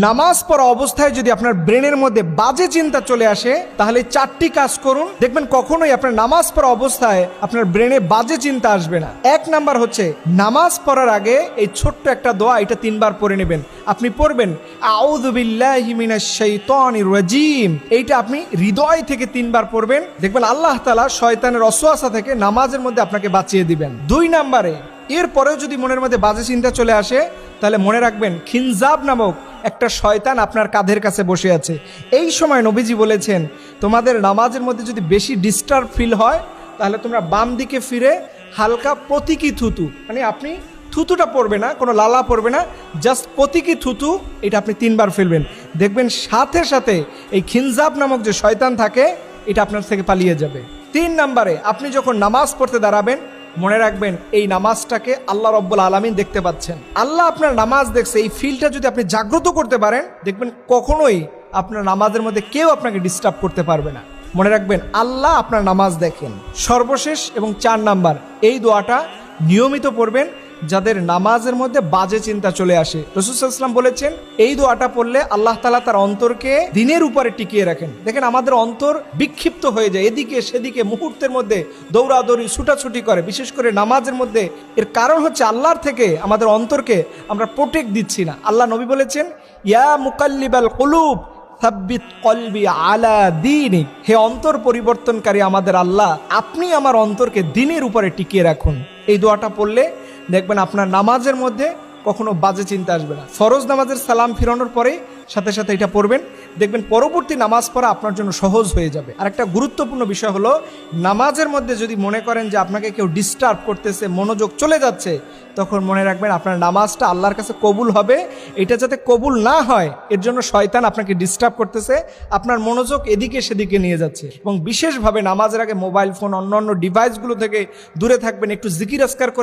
নামাজ পড়া অবস্থায় যদি আপনার ব্রেনের মধ্যে বাজে চিন্তা চলে আসে তাহলে 4টি কাজ করুন, দেখবেন কখনোই আপনার নামাজ পড়া অবস্থায় আপনার ব্রেনে বাজে চিন্তা আসবে না। 1 নাম্বার হচ্ছে নামাজ পড়ার আগে এই ছোট্ট একটা দোয়া, এটা 3 বার পড়ে নেবেন। আপনি পড়বেন আউযু বিল্লাহি মিনাশ শাইতানির রাজিম, এইটা আপনি হৃদয় থেকে 3 বার পড়বেন, দেখবেন আল্লাহ তাআলা শয়তানের ওয়াসওয়াসা থেকে নামাজের মধ্যে আপনাকে বাঁচিয়ে দিবেন। 2 নাম্বারে এরপরেও যদি মনের মধ্যে বাজে চিন্তা চলে আসে তাহলে মনে রাখবেন খিনজাব নামক একটা শয়তান আপনার কাঁধের কাছে বসে আছে। এই সময় নবীজি বলেছেন তোমাদের নামাজের মধ্যে যদি বেশি ডিস্টার্ব ফিল হয় তাহলে তোমরা বাম দিকে ফিরে হালকা প্রতীকী থুতু, মানে আপনি থুতুটা পড়বে না, কোনো লালা পড়বে না, জাস্ট প্রতীকী থুতু, এটা আপনি 3 বার ফেলবেন, দেখবেন সাথে সাথে এই খিনজাব নামক যে শয়তান থাকে এটা আপনার থেকে পালিয়ে যাবে। 3 নাম্বারে আপনি যখন নামাজ পড়তে দাঁড়াবেন মনে রাখবেন এই নামাজটাকে আল্লাহ রব্বুল আলামিন দেখতে পাচ্ছেন, আল্লাহ আপনার নামাজ দেখছে। এই ফিলটা যদি আপনি জাগ্রত করতে পারেন দেখবেন কখনোই আপনার নামাজের মধ্যে কেউ আপনাকে ডিস্টার্ব করতে পারবে না। মনে রাখবেন আল্লাহ আপনার নামাজ দেখেন। সর্বশেষ এবং 4 নাম্বার, এই দোয়াটা নিয়মিত পড়বেন যাদের নামাজের মধ্যে বাজে চিন্তা চলে আসে। রাসূল সাল্লাল্লাহু আলাইহি ওয়াসাল্লাম বলেছেন এই দোয়াটা পড়লে আল্লাহ তাআলা তার অন্তরকে দ্বীনের উপরে টিকিয়ে রাখেন। দেখেন আমাদের অন্তর বিক্ষিপ্ত হয়ে যায়, এদিকে সেদিকে মুহূর্তের মধ্যে দৌড়াদৌড়ি ছুটাছুটি করে, বিশেষ করে নামাজের মধ্যে। এর কারণ হচ্ছে আল্লাহর থেকে আমাদের অন্তরকে আমরা প্রোটেক্ট দিচ্ছি না। আল্লাহ নবী বলেছেন ইয়া মুকাল্লিবাল কুলুব সাব্বিত কলবি আলা দীনিক, হে অন্তর পরিবর্তনকারী আমাদের আল্লাহ, আপনি আমার অন্তরকে দ্বীনের উপরে টিকিয়ে রাখুন। এই দোয়াটা পড়লে দেখবেন আপনার নামাজের মধ্যে কখনো বাজে চিন্তা আসবে না। ফরজ নামাজের সালাম ফিরানোর পরে সাথে সাথে এটা পড়বেন, দেখবেন পরবর্তী নামাজ পড়া আপনার জন্য সহজ হয়ে যাবে। আর একটা গুরুত্বপূর্ণ বিষয় হলো নামাজের মধ্যে যদি মনে করেন যে আপনাকে কেউ ডিস্টার্ব করতেছে, মনোযোগ চলে যাচ্ছে, তখন মনে রাখবেন আপনার নামাজটা আল্লাহর কাছে কবুল হবে। এটা যাতে কবুল না হয় এর জন্য শয়তান আপনাকে ডিস্টার্ব করতেছে, আপনার মনোযোগ এদিকে সেদিকে নিয়ে যাচ্ছে। এবং বিশেষভাবে নামাজের আগে মোবাইল ফোন অন্যান্য ডিভাইসগুলো থেকে দূরে থাকবেন, একটু জিকির আজকার করে